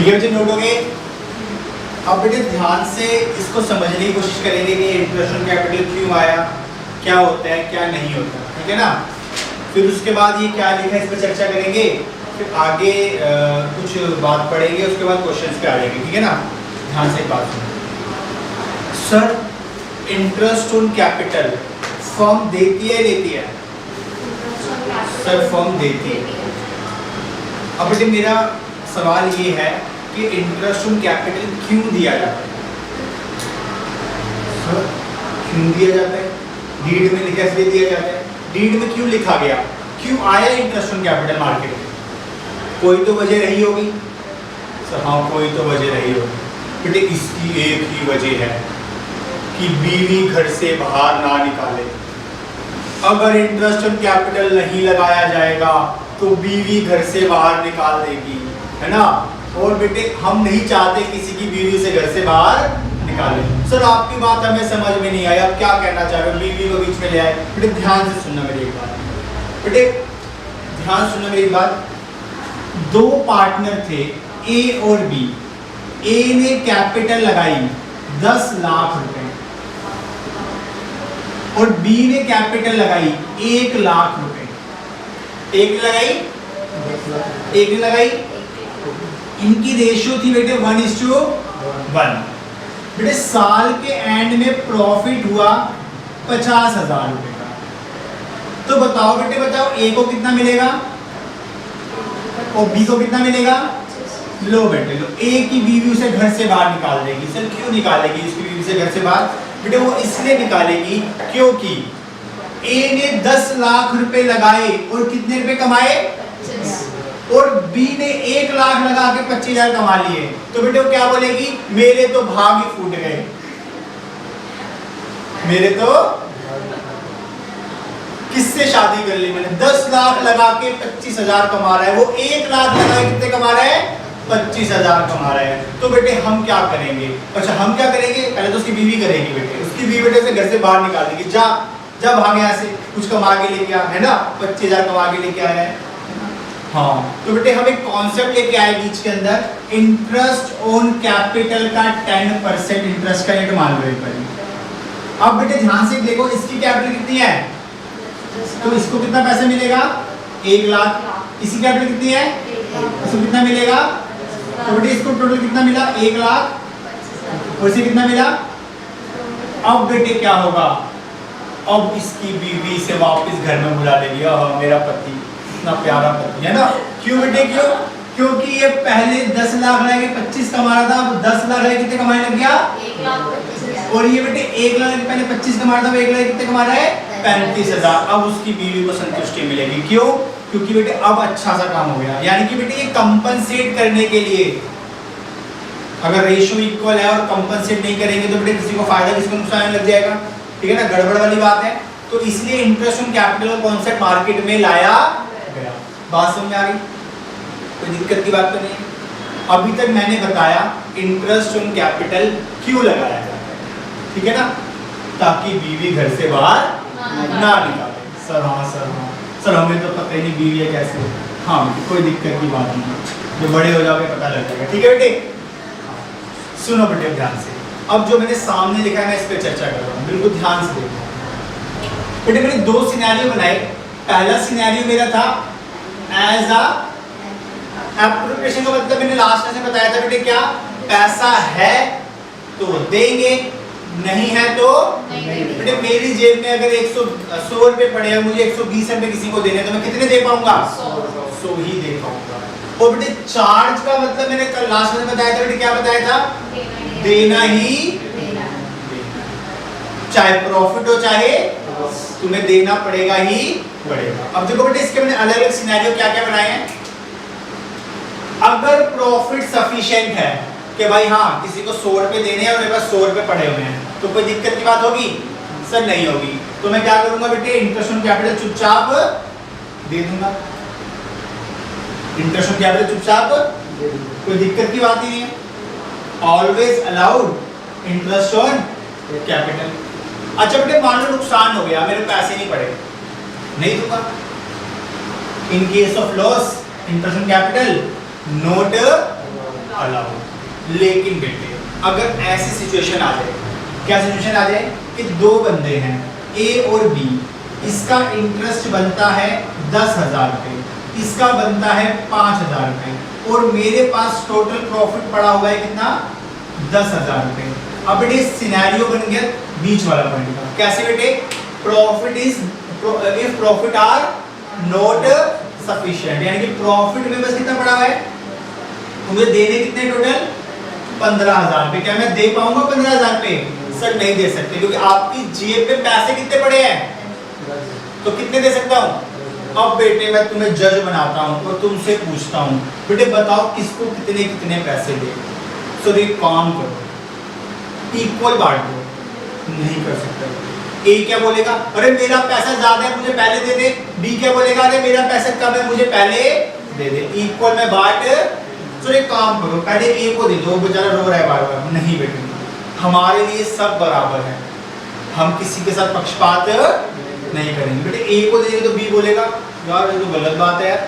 ठीक है बच्चे, नोट हो गए। अब बेटे ध्यान से इसको समझने की कोशिश करेंगे कि इंटरेस्ट ऑन कैपिटल क्यों आया, क्या होता है क्या नहीं होता, ठीक है ना। फिर उसके बाद ये क्या लिखा है इस पर चर्चा करेंगे, फिर आगे कुछ बात पढ़ेंगे, उसके बाद क्वेश्चंस पे आ जाएंगे, ठीक है ना। ध्यान से एक बात सुनो sir, interest on capital firm देती है लेती है? सर फर्म देती है। अब बेटे मेरा सवाल ये है कि इंटरेस्ट ऑन कैपिटल क्यों दिया जाता है? सर क्यों दिया जाता है? डीड में लिखा इसलिए दिया जाता है। डीड में क्यों लिखा गया, क्यों आया इंटरेस्ट ऑन कैपिटल मार्केट में? कोई तो वजह रही होगी सर। हाँ कोई तो वजह रही होगी बेटे। इसकी एक ही वजह है कि बीवी घर से बाहर ना निकाले। अगर इंटरेस्ट ऑन कैपिटल नहीं लगाया जाएगा तो बीवी घर से बाहर निकाल देगी, है ना। और बेटे हम नहीं चाहते किसी की बीवी से घर से बाहर निकाले। सर आपकी बात हमें समझ में नहीं आई, आप क्या कहना चाह रहे हो, बीवी को बीच में ले आए? बेटे ध्यान से सुनना मेरी एक बात, बेटे ध्यान सुनना मेरी बात। दो पार्टनर थे ए और बी। ए ने कैपिटल लगाई 10 लाख रुपए और बी ने कैपिटल लगाई 1 लाख रुपए। एक लगाई, एक ने लगाई। इनकी रेशियो थी बेटे 1:1। बेटे साल के एंड में प्रॉफिट हुआ 50,000 रुपए का। तो बताओ बेटे बताओ, ए को कितना मिलेगा और बी को कितना मिलेगा? लो बेटे लो, ए की बीवी उसे घर से बाहर निकाल देगी। सर क्यों निकालेगी उसकी बीवी से घर से बाहर? बेटे वो इसलिए निकालेगी क्योंकि ए ने 10 लाख रुपए लगाए और कितने रुपए कमाए? और बी ने 1 लाख लगा के 25,000 कमा लिए। तो बेटे वो क्या बोलेगी? मेरे तो भाग ही फूट गए, मेरे तो किससे शादी कर ली मैंने? 10 लाख लगा के 25,000 कमा रहा है, वो 1 लाख लगा के कितने कमा रहा है? 25,000 कमा रहा है। तो बेटे हम क्या करेंगे? अच्छा हम क्या करेंगे? पहले तो उसकी बीवी करेगी बेटे, उसकी बीवी बेटे से घर से बाहर निकाल देगी। जा जा भाग यहाँ से, कुछ कमा के लेके आ, है ना, 25,000 कमा के लेके आया है। हाँ तो बेटे हम एक कॉन्सेप्ट लेके आए बीच के अंदर, इंटरेस्ट ऑन कैपिटल का 10% इंटरेस्ट का रेट मान लो एक बार। अब बेटे ध्यान से देखो, इसकी कैपिटल कितनी है तो इसको कितना पैसा मिलेगा? 1 लाख। इसी कैपिटल कितनी है? इसको कितना मिलेगा? तो बेटे इसको टोटल कितना मिला? 1 लाख। और इसे कितना मिला? अब बेटे क्या होगा? अब इसकी बीवी से वापस घर में बुला लेगी, मेरा पति इतना प्यारा पति है ना। क्यों बेटे क्यों? क्योंकि ये पहले 10 लाख लगा के 25 कमा रहा था, अब 10 लाख लगा कितने कमाने लग गया? 1,25,000। और ये बेटे 1 लाख पहले 25 कमा रहा था, 1 लाख कितने कमा रहा है? 35,000। अब उसकी बीवी को संतुष्टि मिलेगी। क्यों? क्योंकि बेटे अब अच्छा सा काम हो गया। यानी कि बेटे ये कंपनसेट करने के लिए, अगर रेशियो इक्वल है और कंपनसेट नहीं करेंगे तो बेटे किसी को फायदा किसी को नुकसान लग जाएगा, ठीक है ना, गड़बड़ वाली बात है। तो इसलिए interest on capital concept market में लाया गया। बात समझ में आ गई? कोई दिक्कत की बात तो नहीं है। अभी तक मैंने बताया इंटरेस्ट ऑन कैपिटल क्यों लगाया जाता है, ठीक है ना, ताकि बीवी घर से बाहर ना निकाले। सर हाँ सर हाँ सर हमें तो पता ही नहीं बीवी है कैसे। हाँ कोई दिक्कत की बात नहीं, जो बड़े हो जाओगे पता लग जाएगा, ठीक है बेटे। सुनो बेटे ध्यान से, अब जो मैंने सामने लिखा है मैं इस पर चर्चा कर रहा हूँ, बिल्कुल ध्यान से देखो बेटे। मैंने 2 सिनेरियो बनाए। पहला सिनेरियो मेरा था एज अ एप्रोप्रिएशन का मतलब मैंने लास्ट में बताया था बेटे, क्या पैसा है तो देंगे, नहीं है तो बेटे मेरी जेब में अगर 100 रुपए पड़े हैं, मुझे 120 रुपए किसी को देने तो मैं कितने दे पाऊंगा? 100 ही दे पाऊंगा। और बेटे चार्ज का मतलब मैंने कल लास्ट में बताया था बेटे, क्या बताया था? देना ही देना। चाहे प्रॉफिट हो चाहे तुम्हें देना पड़ेगा ही पड़ेगा। अब देखो बेटे इसके मैंने अलग अलग सिनेरियो क्या क्या बनाए हैं। अगर प्रॉफिट सफिशिएंट है कि भाई हाँ किसी को 100 रुपए देने हैं और मेरे पास 100 रुपए पड़े हुए हैं, तो कोई दिक्कत की बात होगी? सर नहीं होगी। तो मैं क्या करूंगा बेटे? इंटरेस्ट ऑन कैपिटल चुपचाप दे दूंगा। इंटरेस्ट ऑन कैपिटल चुपचाप, कोई दिक्कत की बात ही नहीं है। Always allowed interest on capital. अच्छा बेटे मान लो नुकसान हो गया, मेरे पैसे नहीं पड़े, नहीं दूंगा। In case of loss interest on capital note allow. लेकिन बेटे अगर ऐसी सिचुएशन आ जाए, क्या सिचुएशन आ जाए कि दो बंदे हैं ए और बी, इसका इंटरेस्ट बनता है 10,000 रुपये, इसका बनता है 5,000 रुपये, और मेरे पास टोटल प्रॉफिट पड़ा हुआ है कितना, 10,000 रुपये। अब बेटे सिनेरियो बन गया बीच वाला पॉइंट का। कैसे बेटे, profit is if profit are not sufficient, यानी कि प्रॉफिट में बस कितना पड़ा हुआ है, मुझे देने कितने टोटल 15,000 रुपये। क्या मैं दे पाऊंगा 15,000 रुपये? सर नहीं दे सकते, क्योंकि आपकी जेब में पैसे कितने पड़े हैं, तो कितने दे सकता हूं। अब बेटे मैं तुम्हें जज बनाता हूं और तुमसे पूछता हूं, बेटे बताओ किसको कितने कितने पैसे दे। सो एक काम करो, इक्वल बांट दो। नहीं कर सकते। ए क्या बोलेगा, अरे मेरा पैसा ज्यादा है मुझे पहले दे दे। बी क्या बोलेगा, अरे मेरा पैसा कम है मुझे पहले दे दे। इक्वल में बांट। तो एक काम करो, पहले ए को दे दो, बेचारा रो रहा है बार बार। नहीं बेटे, हमारे लिए सब बराबर है, हम किसी के साथ पक्षपात नहीं करेंगे। बेटे ए को देंगे तो बी बोलेगा यार ये तो गलत बात है यार,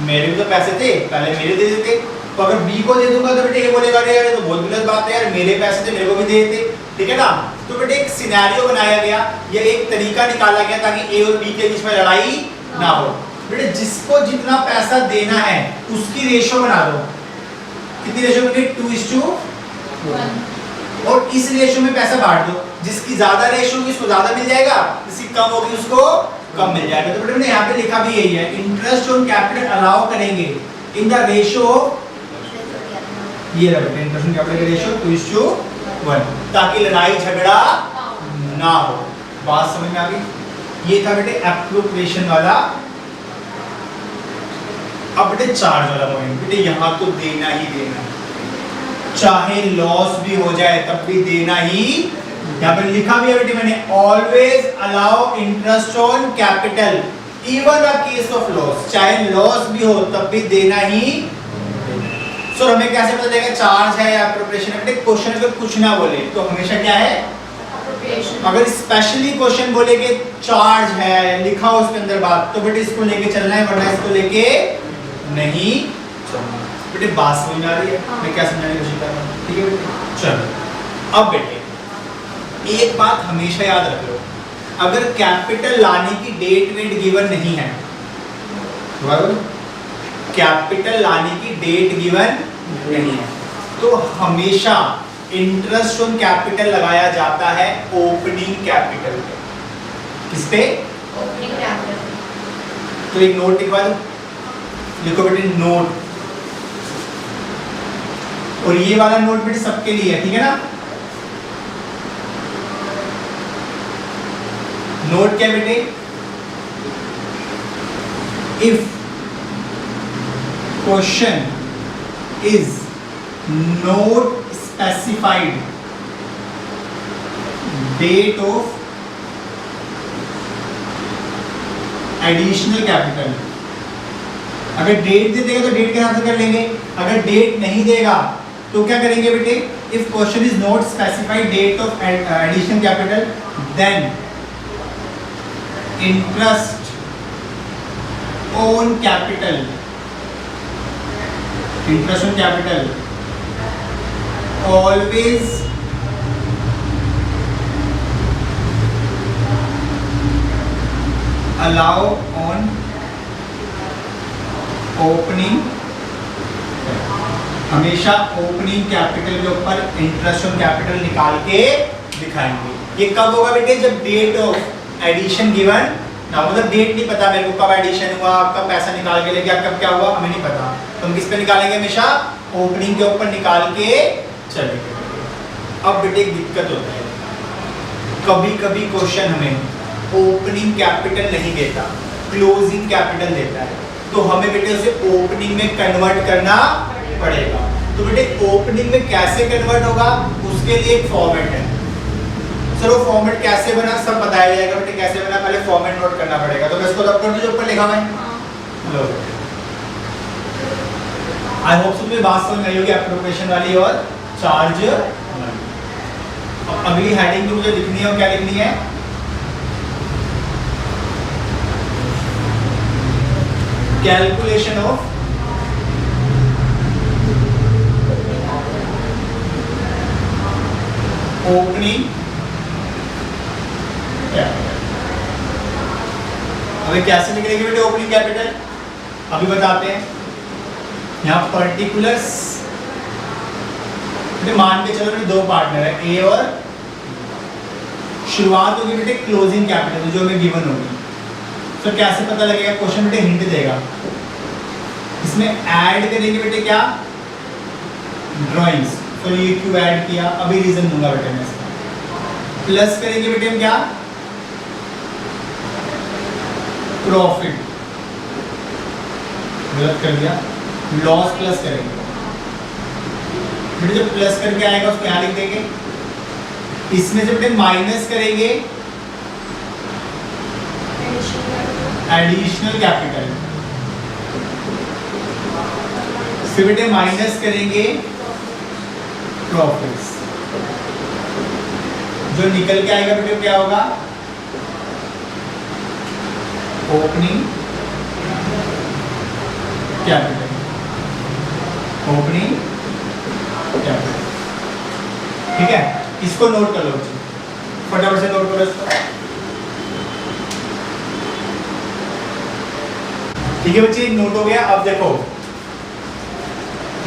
मेरे भी तो पैसे थे पहले मेरे दे देते। तो अगर बी को दे दूंगा तो बेटे ए बोलेगा अरे यार ये तो बहुत गलत बात है यार, मेरे पैसे थे मेरे को भी दे देते। ठीक है ना। तो बेटे एक सिनेरियो बनाया गया, या एक तरीका निकाला गया ताकि ए और बी के बीच में लड़ाई ना हो। बेटे जिसको जितना पैसा देना है उसकी रेशो बना दो। कितनी रेशो बनी, 2:1। और इस रेशो में पैसा बांट दो, जिसकी ज्यादा रेशो होगी उसको ज्यादा मिल जाएगा, जिसकी कम होगी उसको कम मिल जाएगा। तो बेटे मैंने यहाँ पे लिखा भी यही है, इंटरेस्ट ऑन कैपिटल अलाउ करेंगे इन द रेशो, ये रहा बेटे इंटरेस्ट ऑन कैपिटल का रेशो 2:1, ताकि लड़ाई झगड़ा ना हो। बात समझ में आ गई। ये था बेटे एप्रोप्रिएशन वाला। अब बेटे चार्ज वाला पॉइंट, बेटे यहाँ तो देना ही देना, चाहे लॉस भी हो जाए तब भी देना ही। यहाँ पे लिखा भी है बेटे मैंने, always allow interest on capital even a case of loss, चाहे लॉस भी हो तब भी देना ही। सो हमें कैसे पता चलेगा चार्ज है या एप्रोप्रिएशन है? बेटे क्वेश्चन अगर कुछ ना बोले तो हमेशा क्या है, अगर स्पेशली क्वेश्चन बोले कि चार्ज है, लिखा हो उसके अंदर बात, तो बेटे इसको लेके चलना है, वरना इसको लेके नहीं चलना। बेटे बात समझ में आ रही है? मैं क्या समझाने की कोशिश कर रहा हूँ? ठीक है बेटे, चलो। अब बेटे एक बात हमेशा याद रख लो, अगर कैपिटल लाने की डेट वेट गिवन नहीं है, कैपिटल लाने की डेट गिवन नहीं है, तो हमेशा इंटरेस्ट ऑन कैपिटल लगाया जाता है ओपनिंग कैपिटल पे। किस पे? Opening capital. तो एक नोट लिखवा दो, लिखो बेटे नोट, और ये वाला नोट बेटे सबके लिए है, ठीक है ना। नोट क्या बेटे, if question is not specified date of additional capital, अगर डेट दे देगा तो डेट के हिसाब से कर लेंगे, अगर डेट नहीं देगा तो क्या करेंगे बेटे, if question is not specified date of additional capital then interest on capital, interest on capital always allow on opening, हमेशा ओपनिंग कैपिटल के ऊपर इंटरेस्ट ऑन कैपिटल निकाल के दिखाएंगे। ये कब होगा बेटे, जब डेट ऑफ एडिशन गिवन ना, मतलब डेट नहीं पता मेरे को कब एडिशन हुआ, कब पैसा निकाल के ले गया, कब क्या हुआ हमें नहीं पता, तो हम किस पे निकालेंगे, हमेशा ओपनिंग के ऊपर निकाल के चलेंगे। अब बेटे एक दिक्कत होता है, कभी कभी क्वेश्चन हमें ओपनिंग कैपिटल नहीं देता, क्लोजिंग कैपिटल देता है, तो हमें बेटे उसे ओपनिंग में कन्वर्ट करना पड़ेगा। तो बेटे ओपनिंग में कैसे कन्वर्ट होगा, उसके लिए एक फॉर्मेट है। सर वो फॉर्मेट कैसे बना सब बताया जाएगा बेटे, कैसे बना पहले फॉर्मेट नोट करना पड़ेगा। तो मैं इसको रब कर दूं जो ऊपर लिखा हुआ है। लो आई होप तुम्हें बात समझ में आई होगी एप्रोप्रिएशन वाली और चार्ज। अगली हेडिंग मुझे लिखनी है, और क्या लिखनी है, कैलकुलेशन ऑफ ओपनिंग कैपिटल। अभी कैसे निकलेगी बेटे ओपनिंग कैपिटल, अभी बताते हैं। यहाँ पर्टिकुलर्स मान के चलो बेटे दो पार्टनर है ए और, शुरुआत होगी बेटे क्लोजिंग कैपिटल जो हमें गिवन होगी। तो कैसे पता लगेगा, क्वेश्चन बेटे हिंट देगा, इसमें ऐड करेंगे बेटे क्या, ड्राइंग्स। तो ये क्यों ऐड किया, अभी रीजन दूंगा बेटे मैं इसका। प्लस करेंगे बेटे हम क्या, प्रॉफिट, गलत कर दिया, लॉस प्लस करेंगे बेटे, जब प्लस करके आएगा उसको यहाँ लिख देंगे। इसमें से बेटे माइनस करेंगे एडिशनल कैपिटल, फिर बेटे माइनस करेंगे प्रॉफिट्स। जो निकल के आएगा बेटे क्या होगा, ओपनिंग कैपिटल, ओपनिंग कैपिटल। ठीक है, इसको नोट कर लो बच्चे, फटाफट से नोट करो इसको। ठीक है बच्चे, नोट हो गया। अब देखो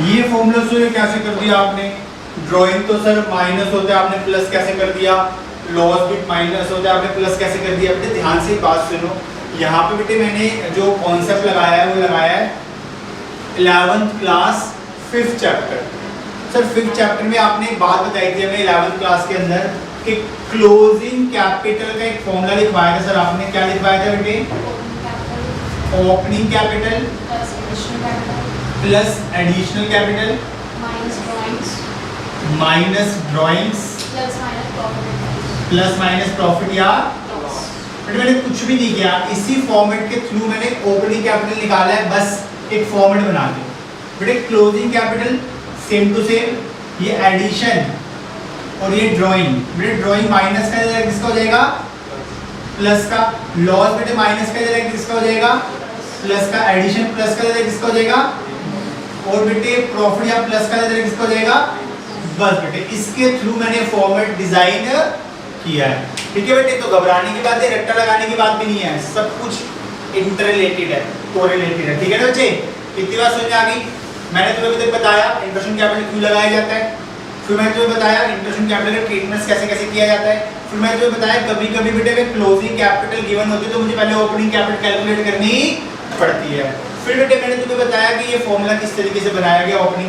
ये फॉर्मूला जो है कैसे कर दिया आपने, ड्राइंग तो सर माइनस होता है, आपने प्लस कैसे कर दिया, लॉस भी माइनस होता है, आपने प्लस कैसे कर दिया। बेटे ध्यान से बात सुनो, यहाँ पे बेटे मैंने जो कॉन्सेप्ट लगाया है वो लगाया है 11th class 5th chapter. Sir 5th chapter में आपने एक बात बताई थी हमें 11th क्लास के अंदर कि क्लोजिंग कैपिटल का एक फॉर्मूला लिखवाया था। सर आपने क्या लिखवाया था बेटे, opening capital plus additional capital minus drawings plus minus profit या बेटे मैंने कुछ भी नहीं किया, इसी फॉर्मेट के थ्रू मैंने ओपनिंग कैपिटल निकाला है, बस एक फॉर्मेट बना के। बेटे closing capital same to same, ये एडिशन और ये ड्राइंग। बेटे ड्राइंग माइनस का जगह किसका हो जाएगा, प्लस का। लॉस बेटे माइनस का जगह किसका हो जाएगा, प्लस का। एडिशन प्लस का जगह किसका हो जाएगा, और बेटे प्रॉफिट या प्लस का जगह किसका हो जाएगा, बस बेटे इसके थ्रू मैंने फॉर्मेट डिजाइन किया है। ठीक है बेटे, तो घबराने की बात है, रट्टा लगाने की बात भी नहीं है, सब कुछ इंटररिलेटेड है, कोरिलेटेड है। ठीक है ना बच्चे, कितनी बार समझ आ गई। मैंने तुम्हें अभी तक बताया इंटरेस्ट कैपिटल क्यों लगाया जाता है, फिर मैंने तुम्हें बताया इंटरेस्ट कैपिटल का ट्रीटमेंट कैसे कैसे किया जाता है, फिर मैंने तुम्हें बताया कभी कभी बेटे अगर क्लोजिंग कैपिटल गिवन होती है तो मुझे पहले ओपनिंग कैपिटल कैलकुलेट करनी पड़ती है। फिर बेटे मैंने तुम्हें बताया कि ये फॉर्मूला किस तरीके से बनाया गया ओपनिंग